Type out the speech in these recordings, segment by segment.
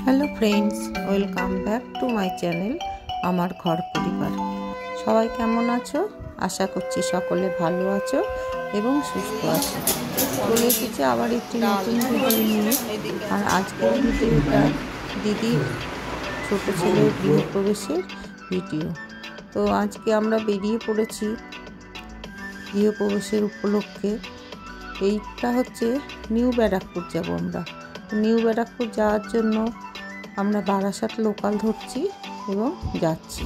Hello friends, welcome back to my channel আমার ঘর পরিবার। সবাই কেমন আছো? আশা করছি সকলে ভালো আছো এবং সুস্থ আছো। চলে এসেছি আবার একটি নতুন ভিডিও নিয়ে। আর আজকের ভিডিওটা দিদির ছোট ছেলের গৃহপ্রবেশের ভিডিও। তো আজকে আমরা বেরিয়ে পড়েছি গৃহপ্রবেশের উপলক্ষে। এইটা হচ্ছে নিউ ব্যারাকপুর যাব আমরা। নিউ ব্যারাকপুর যাওয়ার জন্য আমরা বারাসাত লোকাল ধরছি এবং যাচ্ছি।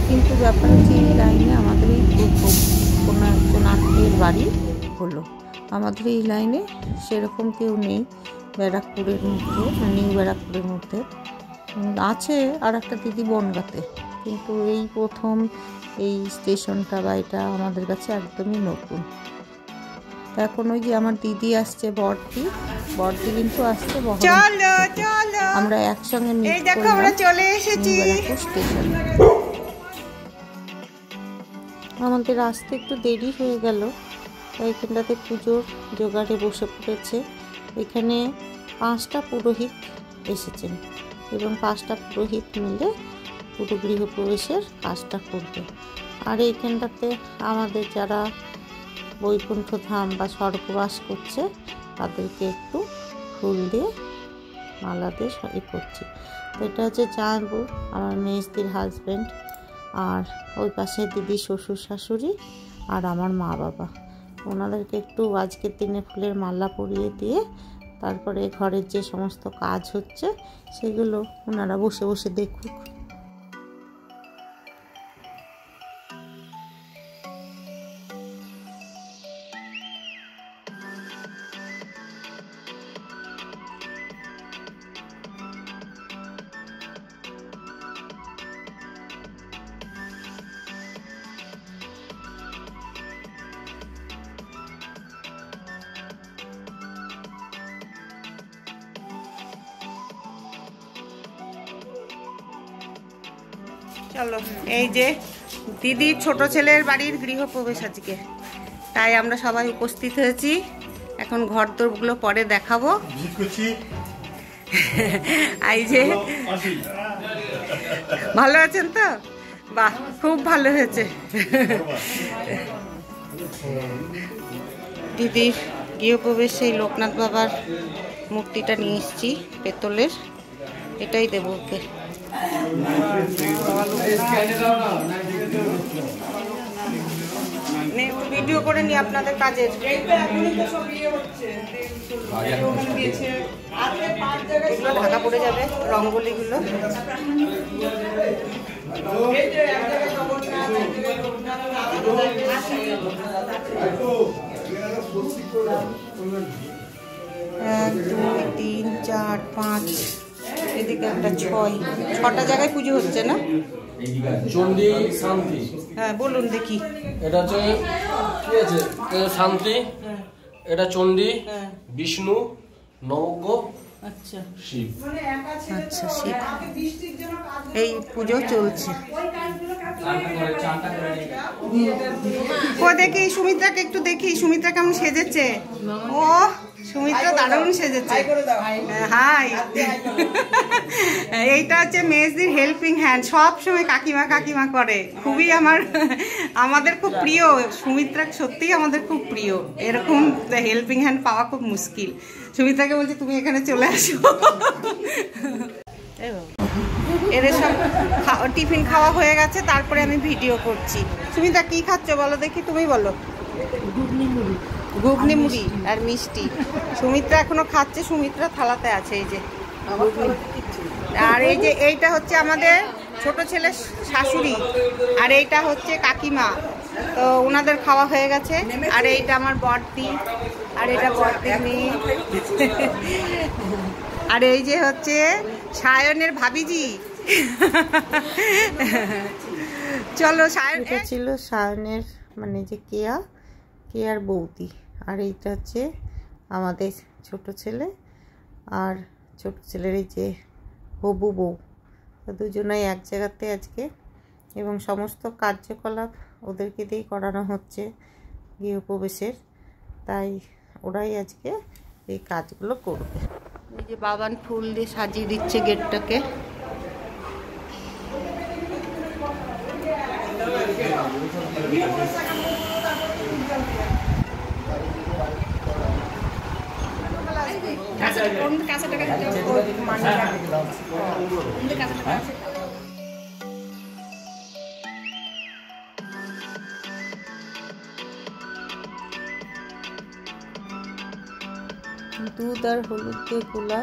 কিন্তু ব্যাপার হচ্ছে এই লাইনে আমাদের এই কোনো একজন আত্মীয়ের বাড়ি হলো। আমাদের এই লাইনে সেরকম কেউ নেই ব্যারাকপুরের মধ্যে, নিউ ব্যারাকপুরের মধ্যে আছে আর একটা দিদি বনগাঁতে। কিন্তু এই প্রথম এই স্টেশনটা বা এটা আমাদের কাছে একদমই নতুন। এখন ওই যে আমার দিদি আসছে, বড়দি কিন্তু আসছে। চলো চলো আমরা একসঙ্গে এই দেখো আমরা চলে এসেছি স্টেশন। আমাদের আসতে একটু দেরি হয়ে গেল। এইখানটাতে পুজোর জোগাড়ে বসে পড়েছে। এখানে 5টা পুরোহিত এসেছেন এবং 5টা পুরোহিত মিলে পুরো গৃহপ্রবেশের কাজটা করবে। আর এইখানটাতে আমাদের যারা বৈকুণ্ঠ ধাম বা স্বর্গবাস করছে তাদেরকে একটু ফুল দিয়ে মালা দিয়ে করছি। তো এটা হচ্ছে জামাইবাবু, আমার মেজদির হাজব্যান্ড, আর ওই পাশে দিদি শ্বশুর শাশুড়ি আর আমার মা বাবা। ওনাদেরকে একটু আজকের দিনে ফুলের মালা পরিয়ে দিয়ে তারপরে ঘরের যে সমস্ত কাজ হচ্ছে সেগুলো ওনারা বসে বসে দেখুক। চলো, এই যে দিদির ছোট ছেলের বাড়ির গৃহপ্রবেশ আজকে, তাই আমরা সবাই উপস্থিত হয়েছি। এখন ঘর দোরগুলো পরে দেখাবো। এই যে ভালো আছেন তো? বাহ, খুব ভালো হয়েছে। দিদির গৃহপ্রবেশ সেই লোকনাথ বাবার মূর্তিটা নিয়ে এসেছি পেতলের, এটাই দেবো ওকে। ভিডিও করে নি আপনাদের কাজের। ঢাকা পড়ে যাবে রঙ্গোলিগুলো। এক, 2, 3, 4, 5, এদিকে একটা 6টা জায়গায় পুজো হচ্ছে না? চণ্ডী শান্তি। হ্যাঁ বলুন দেখি। এটা হচ্ছে কি আছে, শান্তি, এটা চণ্ডী, বিষ্ণু, নবগ্য, আচ্ছা শিব। আচ্ছা শিব, এই পুজো চলছে। ও দেখি সুমিত্রাকে একটু দেখি, সুমিত্রা কেমন সেজেছে। ও সুমিত্রা দারুণ সেজেছে। হাই, এইটা হচ্ছে মেজদির হেল্পিং হ্যান্ড। সব সময় কাকিমা কাকিমা করে, খুবই আমাদের খুব প্রিয়। সুমিত্রা সত্যিই আমাদের খুব প্রিয়। এরকম হেল্পিং হ্যান্ড পাওয়া খুব মুশকিল। সুমিত্রাকে বলছি তুমি এখানে চলে আসো। এদের সব টিফিন খাওয়া হয়ে গেছে, তারপরে আমি ভিডিও করছি। সুমিত্রা কি খাচ্ছ বলো দেখি, তুমি বলো। ঘুগনি মুড়ি আর মিষ্টি। সুমিত্রা এখনো খাচ্ছে, সুমিত্রা থালাতে আছে এই যে ঘুগনি। আর এই যে এইটা হচ্ছে আমাদের ছোট ছেলের শাশুড়ি, আর এইটা হচ্ছে কাকিমা। তো ওনাদের খাওয়া হয়ে গেছে। আর এইটা আমার বড়দি, আর এটা বড়দির মেয়ে। আর এই যে হচ্ছে সায়নের ভাবিজি। চলো, সায়ন ছিল সায়নের মানে যে কেয়ার বৌদি। আর এইটা হচ্ছে আমাদের ছোট ছেলে আর ছোট ছেলের এই যে হবু বউ। দুজনেই এক জায়গাতে আজকে, এবং সমস্ত কার্যকলাপ ওদেরকে দিয়েই করানো হচ্ছে গৃহপ্রবেশের। তাই ওরাই আজকে এই কাজগুলো করবে। এই যে বাবান ফুল দিয়ে সাজিয়ে দিচ্ছে গেটটাকে। দুধ আর হলুদ দিয়ে গোলা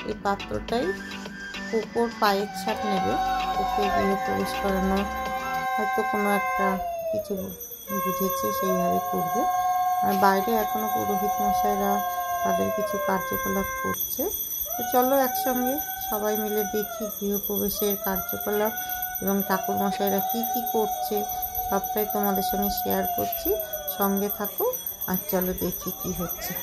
এই পাত্রটাই কুকুর পায়ের ছাপ নেবে। কুকুর গৃহ প্রবেশ করানো হয়তো কোনো একটা কিছু বুঝেছে সেইভাবে করবে। আর বাইরে এখনো পুরোহিত মশাইরা তাদের কিছু কার্যকলাপ করছে। তো চলো একসঙ্গে সবাই মিলে দেখি গৃহপ্রবেশের কার্যকলাপ এবং ঠাকুর মশাইরা কি কি করছে সবটাই তোমাদের সঙ্গে শেয়ার করছি। সঙ্গে থাকো আর চলো দেখি কি হচ্ছে।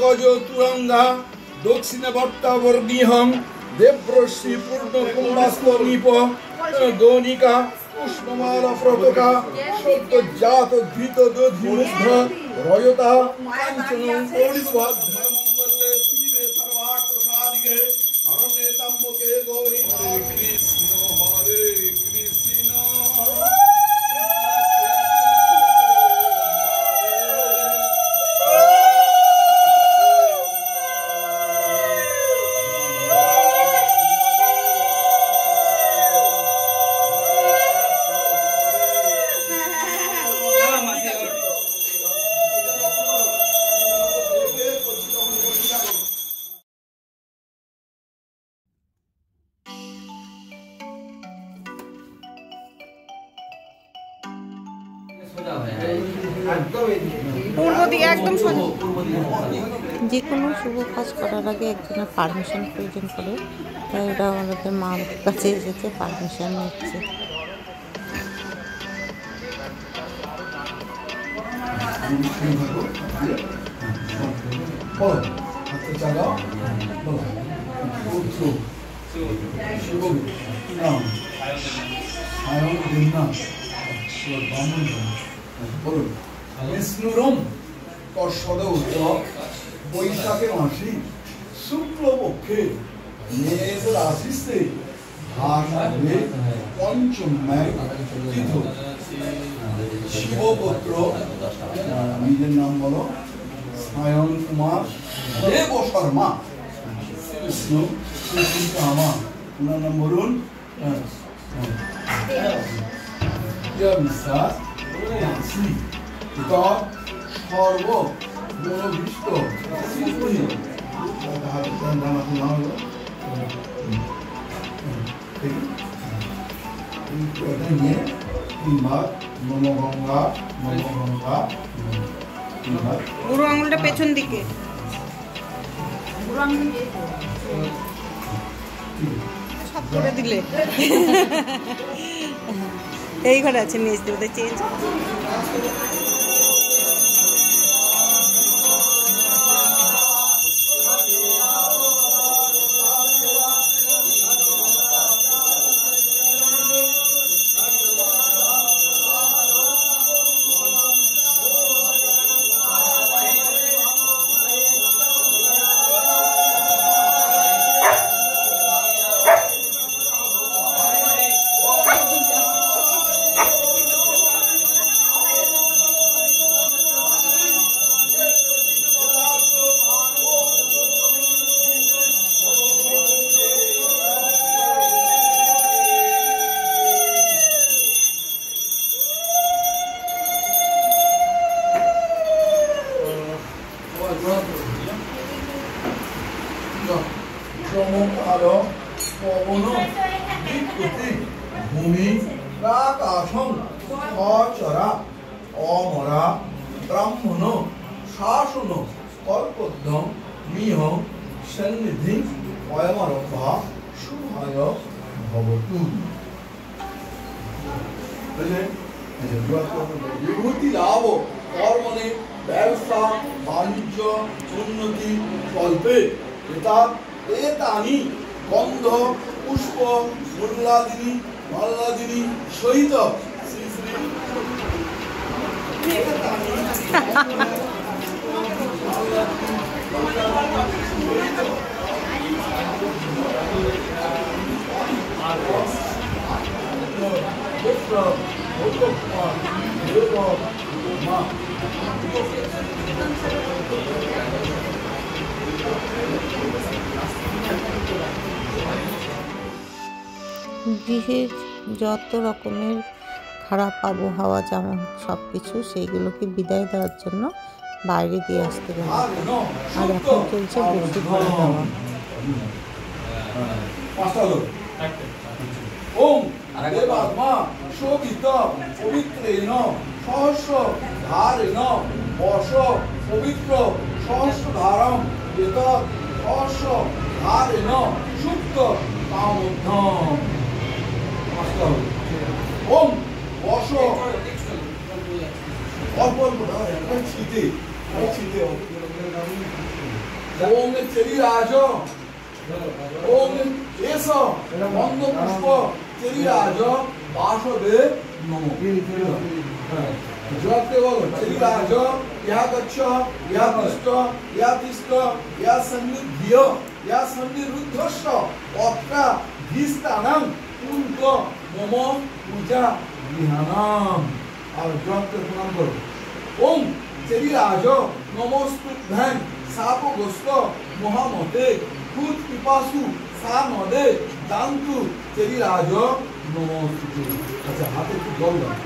গজ তুরঙ্গা দক্ষিণে বর্তাবর্ণীহং দেব্রশ্রী পূর্ণ কুম্ভাস্ত নিপ গৌনিকা পুষ্পমালা প্রতকা সদ্য জাত ধৃত দধিমুগ্ধ রয়তা কাঞ্চন পরিভদ্রম মঙ্গলে শিবে সর্বার্থ সাধিকে অরণ্যে তাম্বকে গৌরী হরে কৃষ্ণ হরে কৃষ্ণ। যে কোনো শুভ কাজ করার আগে একজনের পারমিশন প্রয়োজন করে, তাই ওরা আমাদের মার কাছে এসেছে পারমিশন নিচ্ছে। বিষ্ণুরম কর্ষদ উৎসব বৈশাখে মাসে শুক্লপক্ষে মেষ রাশিতে ভাগে পঞ্চম্যায় তীর্থ শিবপুত্র নিজের নাম বলো সায়ন কুমার দেব শর্মা বিষ্ণু আমা ওনার নাম বলুন বিশ্বাস সর্ব গুণভীষ্ট নিয়ে তিনবার নমগঙ্গা নমগঙ্গা তিনবার। বুড়ো আঙুলটা পেছন দিকে, সব করে দিলে এই ঘরে আছে নিচ দিয়ে চেঞ্জ। চমৎকার পবন বিকৃতি ভূমি আকাশম অচরা অমরা ব্রাহ্মণ শাসন কল্পদ্যম মিহ সন্নিধি অয়মরভা শুভায় ভবতু। বিভূতি লাভ কর্মণে ব্যবসা বাণিজ্য উন্নতি কল্পে এতানি গন্ধ পুষ্প মূল্যাদিনী মাল্লাদিনী সহিত শ্রী শ্রী গৃহের যত রকমের খারাপ আবহাওয়া যেমন সব কিছু সেইগুলোকে বিদায় দেওয়ার জন্য বাইরে দিয়ে আসতে গেল। আর এখন চলছে বৃষ্টি ভরা হাওয়া। ওম দেবাত্মা শোভিত পবিত্রেণ সহস্র ধারেণ বর্ষ পবিত্র সহস্রধারম এতৎ সহস্র ধারেণ সুপ্ত কামোদ্ধম। ওম বর্ষ ছিটে ছিটে ওম চেরিরাজ ওম এস বন্ধ পুষ্প চেরিরাজ বাসদেব নমো। জগতে বলো চেরিরাজ ইহা গচ্ছ ইহা তিষ্ঠ ইহা তিষ্ঠ ইহা সন্নিধিয় ইহা সন্নিরুদ্ধস্য পত্রা ধীস্তানাং কুন্ত মম পূজা বিহানাম। আর জগতে প্রণাম করো। ওম চেরিরাজ নমস্তুভ্যাং সাপগ্রস্ত মহামতে ভূত পিপাসু সা নদে দান্তু চেরিরাজ নমস্তুতে। আচ্ছা হাতে একটু জল দাও।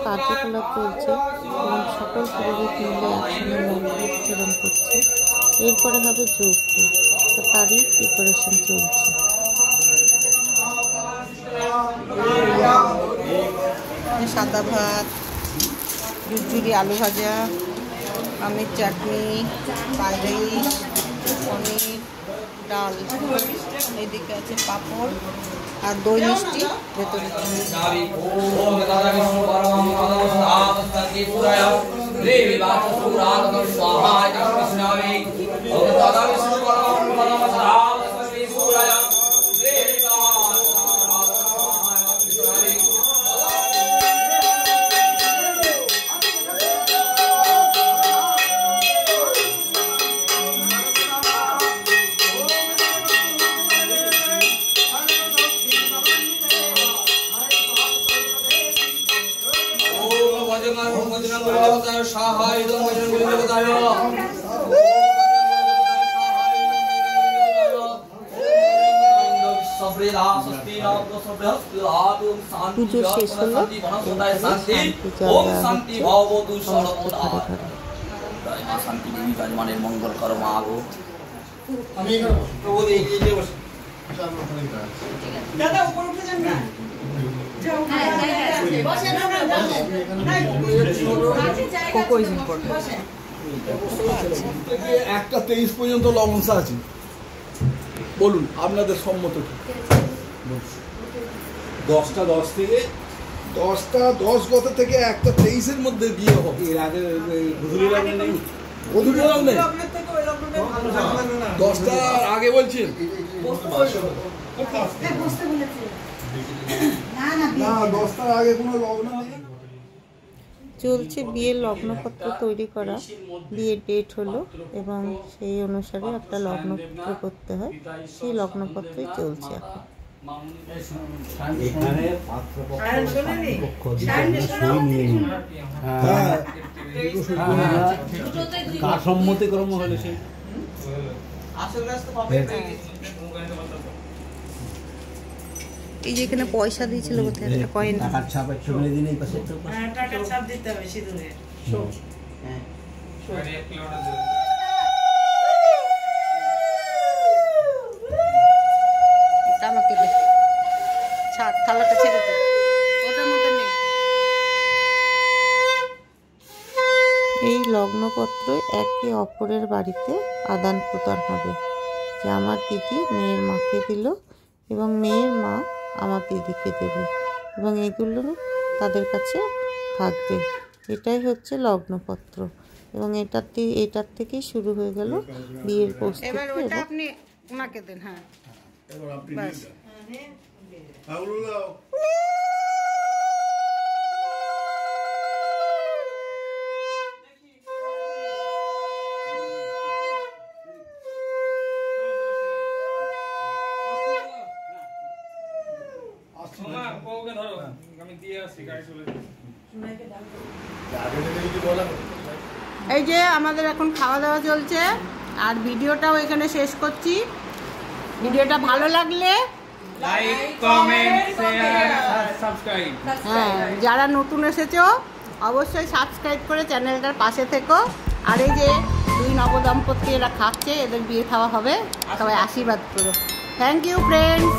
কার্যকলাপ চলছে এবং সকল পুরোহিত মিলে একসঙ্গে মন্ত্র উচ্চারণ করছে। এরপরে হবে যজ্ঞ, তো তারই প্রিপারেশন চলছে। সাদা ভাত, ঝুরঝুরি আলু ভাজা, আমের চাটনি, ফ্রাইড রাইস, পনির, ডাল, এদিকে আছে পাঁপড় আর দই মিষ্টি ভেতরে। পুজো শেষ হলো, শান্তি দেবী কাজমানের মঙ্গল করো মা গো। একটা 23 পর্যন্ত লবণসা আছে, বলুন আপনাদের সম্মত। 10টা 10 থেকে 10টা 10 গত থেকে একটা 23-এর মধ্যে বিয়ে হবে। এর আগে গধূলি লগ্নে নেই, গধূলি লগ্নে 10টার আগে বলছেন না, 10টার আগে কোনো লগ্ন নেই। চলছে বিয়ের লগ্নপত্র তৈরি করা, বিয়ের ডেট হলো এবং সেই অনুসারে একটা লগ্নপত্র করতে হয়, সেই লগ্নপত্রই চলছে এখন। এখানে কার সম্মতি কর্ম হলে সে এই যে এখানে পয়সা দিয়েছিল কোথায় একটা কয়েন, টাকার ছাপ একটু মেরে দিন এই পাশে একটু টাকার ছাপ দিতে হবে সিঁদুরে। এটা আমাকে দে, ছাড় থালাটা ছেড়ে দে, ওটার মধ্যে নেই। এই লগ্নপত্র একে অপরের বাড়িতে আদান প্রদান হবে, যে আমার দিদি মেয়ের মাকে দিল এবং মেয়ের মা আমার দিদিকে দেবে এবং এগুলো তাদের কাছে থাকবে। এটাই হচ্ছে লগ্নপত্র এবং এটার থেকেই শুরু হয়ে গেল বিয়ের প্রস্তুতি। এবার ওটা আপনি ওনাকে দেন। হ্যাঁ বাস। এই যে আমাদের এখন খাওয়া দাওয়া চলছে আর ভিডিওটাও এখানে শেষ করছি। ভিডিওটা ভালো লাগলে লাইক, কমেন্ট, শেয়ার আর সাবস্ক্রাইব। হ্যাঁ, যারা নতুন এসেছো অবশ্যই সাবস্ক্রাইব করে চ্যানেলটার পাশে থেকো। আর এই যে দুই নবদম্পতি এরা খাচ্ছে, এদের বিয়ে খাওয়া হবে, সবাই আশীর্বাদ করো। Thank you friends.